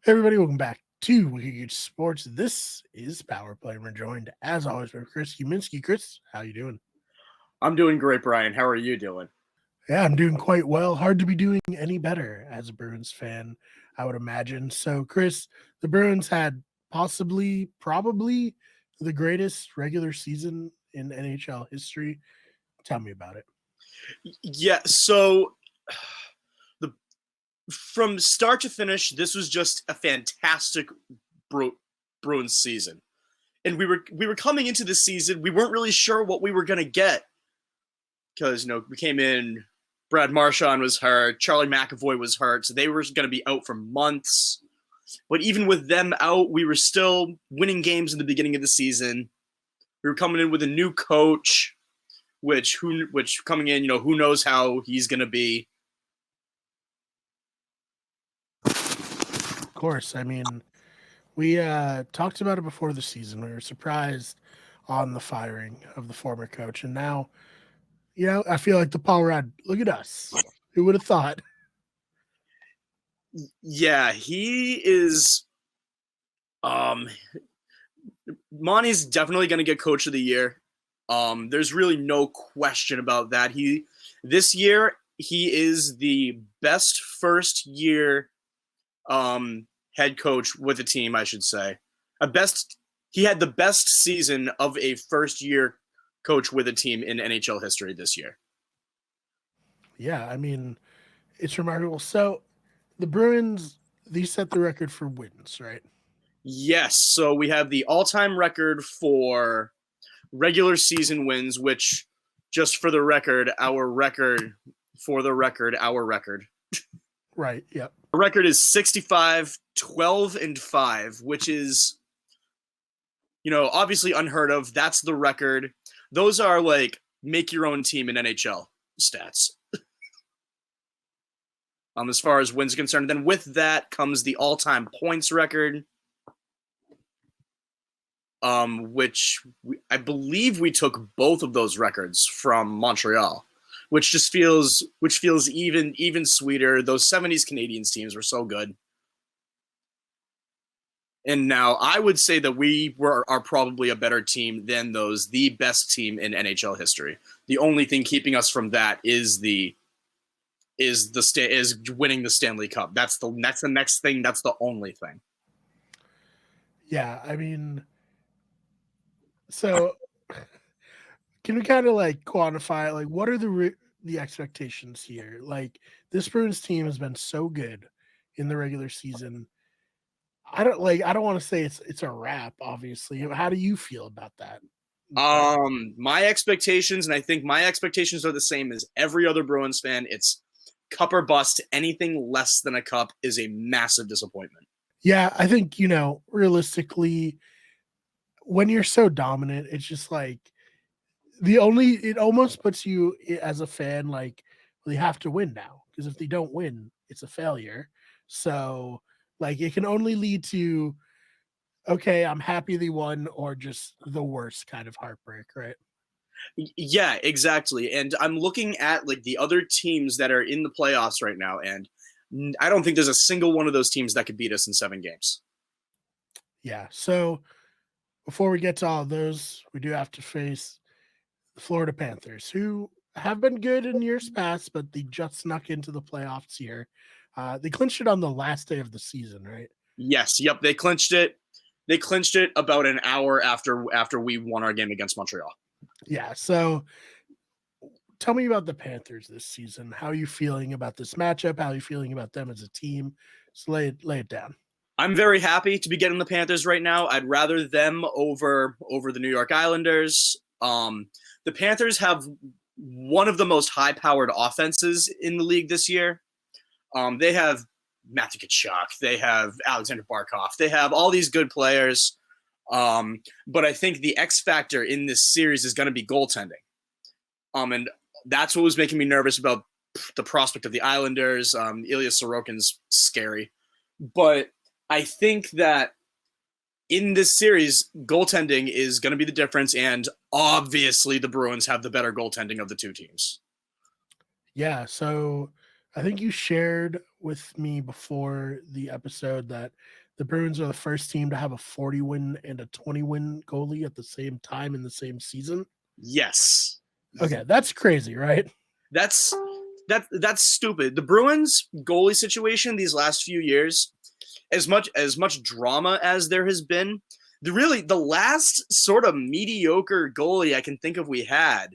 Hey everybody, welcome back to Wiki Sports. This is Power Play. We're joined, as always, by Chris Uminski. Chris, how you doing? I'm doing great, Brian. How are you doing? Yeah, I'm doing quite well. Hard to be doing any better as a Bruins fan, I would imagine. So, Chris, the Bruins had probably the greatest regular season in NHL history. Tell me about it. Yeah, so the from start to finish, this was just a fantastic Bruins season. And we were coming into this season, we weren't really sure what we were going to get because we came in, Brad Marchand was hurt, Charlie McAvoy was hurt, so they were going to be out for months. But even with them out, we were still winning games in the beginning of the season. We were coming in with a new coach, which coming in, who knows how he's going to be. Of course, I mean, we talked about it before the season. We were surprised on the firing of the former coach, and now I feel like the Paul Rudd. Look at us. Who would have thought? Yeah, he is. Monty's definitely going to get Coach of the Year. There's really no question about that. This year he is the best first year head coach with a team, I should say. He had the best season of a first year coach with a team in NHL history this year. Yeah, I mean, it's remarkable. So the Bruins, they set the record for wins, right? Yes, so we have the all-time record for regular season wins, which, just for the record, our record. Right, yep. Our record is 65, 12, and 5, which is, obviously unheard of. That's the record. Those are like make your own team in NHL stats. As far as wins are concerned. Then with that comes the all-time points record, which I believe we took both of those records from Montreal, which feels even sweeter. Those 70s Canadiens teams were so good. And now I would say that we are probably a better team than those, the best team in NHL history. The only thing keeping us from that is winning the Stanley Cup. That's the next thing. That's the only thing. Yeah, I mean, so can we kind of like quantify like what are the expectations here? Like this Bruins team has been so good in the regular season. I don't want to say it's a wrap, obviously. How do you feel about that? My expectations, and I think my expectations are the same as every other Bruins fan. It's cup or bust. Anything less than a cup is a massive disappointment. Yeah, I think, realistically, when you're so dominant, it's just like it almost puts you as a fan like, well, they have to win now, because if they don't win, it's a failure. So like it can only lead to, okay, I'm happy they won, or just the worst kind of heartbreak, right? Yeah, exactly. And I'm looking at like the other teams that are in the playoffs right now, and I don't think there's a single one of those teams that could beat us in 7 games. Yeah. So before we get to all of those, we do have to face the Florida Panthers, who have been good in years past, but they just snuck into the playoffs here. They clinched it on the last day of the season, right? Yes. Yep. They clinched it. They clinched it about an hour after we won our game against Montreal. Yeah. So tell me about the Panthers this season. How are you feeling about this matchup? How are you feeling about them as a team? Just lay it down. I'm very happy to be getting the Panthers right now. I'd rather them over the New York Islanders. The Panthers have one of the most high-powered offenses in the league this year. They have Matthew Tkachuk. They have Alexander Barkov. They have all these good players. But I think the X factor in this series is going to be goaltending. And that's what was making me nervous about the prospect of the Islanders. Ilya Sorokin's scary. But I think that in this series, goaltending is going to be the difference, and obviously the Bruins have the better goaltending of the two teams. Yeah, so I think you shared with me before the episode that the Bruins are the first team to have a 40-win and a 20-win goalie at the same time in the same season. Yes. Okay, that's crazy, right? That's stupid. The Bruins goalie situation these last few years, as much drama as there has been, the last sort of mediocre goalie I can think of we had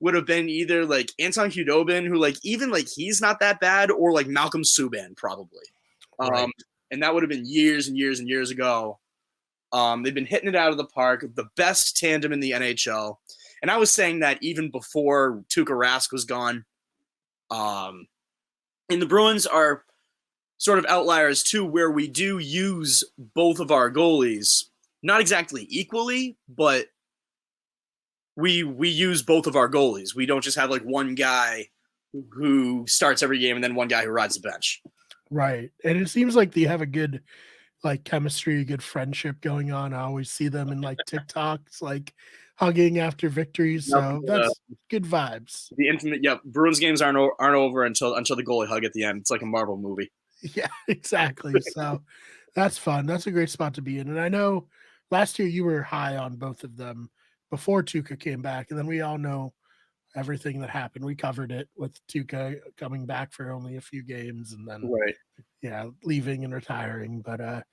would have been either like Anton Khudobin, who like even like he's not that bad, or like Malcolm Subban probably. Right. And that would have been years and years and years ago. They've been hitting it out of the park, the best tandem in the NHL. And I was saying that even before Tuukka Rask was gone. And the Bruins are sort of outliers too, where we do use both of our goalies, not exactly equally, but we use both of our goalies. We don't just have like one guy who starts every game and then one guy who rides the bench. Right. And it seems like they have a good like chemistry, a good friendship going on. I always see them in like TikToks, like hugging after victories. So that's good vibes. The infinite, Bruins games aren't over until the goalie hug at the end. It's like a Marvel movie. Yeah, exactly. So that's fun. That's a great spot to be in. And I know last year you were high on both of them before Tuukka came back, and then we all know everything that happened. We covered it with Tuukka coming back for only a few games and then leaving and retiring. But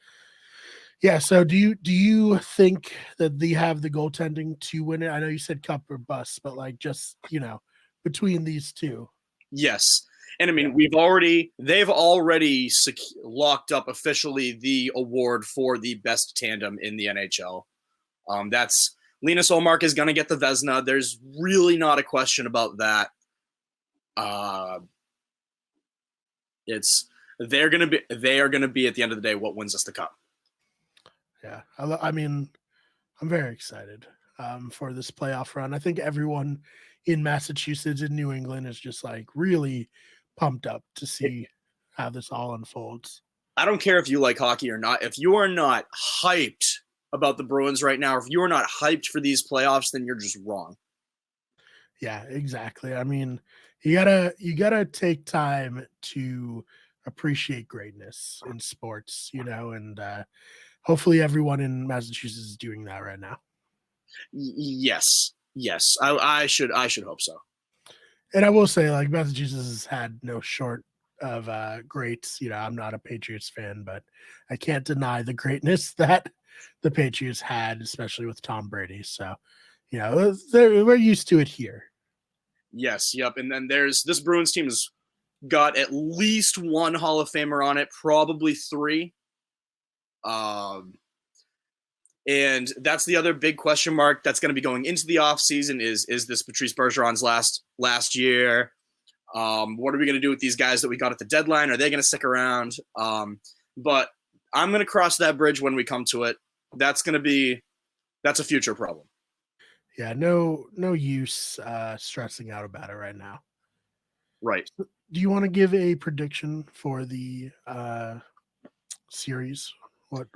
yeah, so do you think that they have the goaltending to win it? I know you said cup or bust, but like just, between these two. Yes. And I mean, they've already locked up officially the award for the best tandem in the NHL. That's Linus Ullmark is going to get the Vezina. There's really not a question about that. They are going to be at the end of the day what wins us the cup. Yeah, I mean, I'm very excited for this playoff run. I think everyone in Massachusetts and New England is just like really pumped up to see how this all unfolds. I don't care if you like hockey or not. If you are not hyped about the Bruins right now, if you are not hyped for these playoffs, then you're just wrong. Yeah, exactly. I mean, you gotta take time to appreciate greatness in sports, and hopefully everyone in Massachusetts is doing that right now. Yes. I should hope so. And I will say, like, Massachusetts has had no short of greats. I'm not a Patriots fan, but I can't deny the greatness that the Patriots had, especially with Tom Brady. So, we're used to it here. Yes, yep. And then there's this Bruins team has got at least one Hall of Famer on it, probably three. And that's the other big question mark that's going to be going into the offseason is this Patrice Bergeron's last year? What are we going to do with these guys that we got at the deadline? Are they going to stick around? But I'm going to cross that bridge when we come to it. That's a future problem. Yeah, no use stressing out about it right now. Right. Do you want to give a prediction for the series?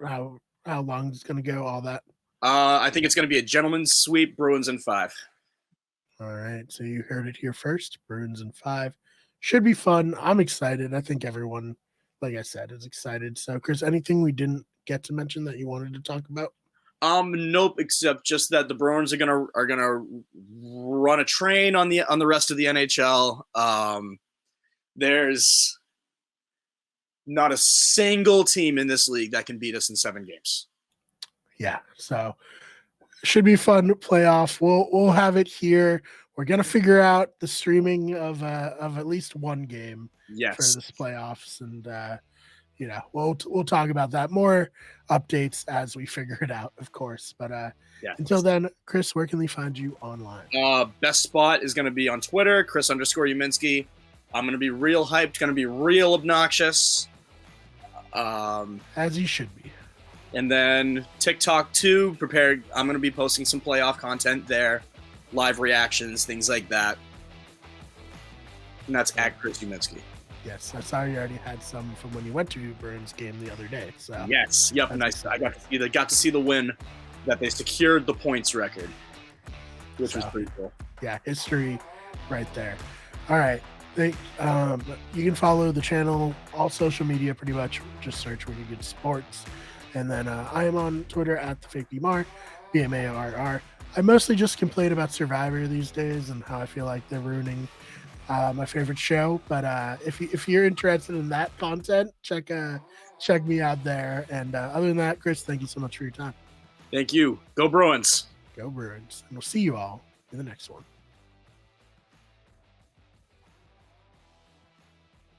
How long it's going to go? All that. I think it's going to be a gentleman's sweep. Bruins in 5. All right, so you heard it here first. Bruins in 5 should be fun. I'm excited. I think everyone, like I said, is excited. So, Chris, anything we didn't get to mention that you wanted to talk about? Nope. Except just that the Bruins are gonna run a train on the rest of the NHL. There's not a single team in this league that can beat us in 7 games. Yeah, so should be fun playoff. We'll have it here. We're gonna figure out the streaming of at least one game for this playoffs, and we'll talk about that. More updates as we figure it out, of course. But until then, Chris, where can they find you online? Best spot is going to be on Twitter, Chris_Uminski. I'm going to be real hyped, going to be real obnoxious. As you should be. And then TikTok too, prepared. I'm going to be posting some playoff content there, live reactions, things like that. And that's at Chris Uminski. Yes, I saw you already had some from when you went to Bruins game the other day. So yes, yep, nice. I got to see the win that they secured the points record, which was pretty cool. Yeah, history right there. All right, You can follow the channel, all social media, pretty much. Just search Really Good Sports. And then I am on Twitter at the fake BMAR, BMARR. I mostly just complain about Survivor these days and how I feel like they're ruining my favorite show. But if you're interested in that content, check me out there. And other than that, Chris, thank you so much for your time. Thank you. Go Bruins. Go Bruins. And we'll see you all in the next one.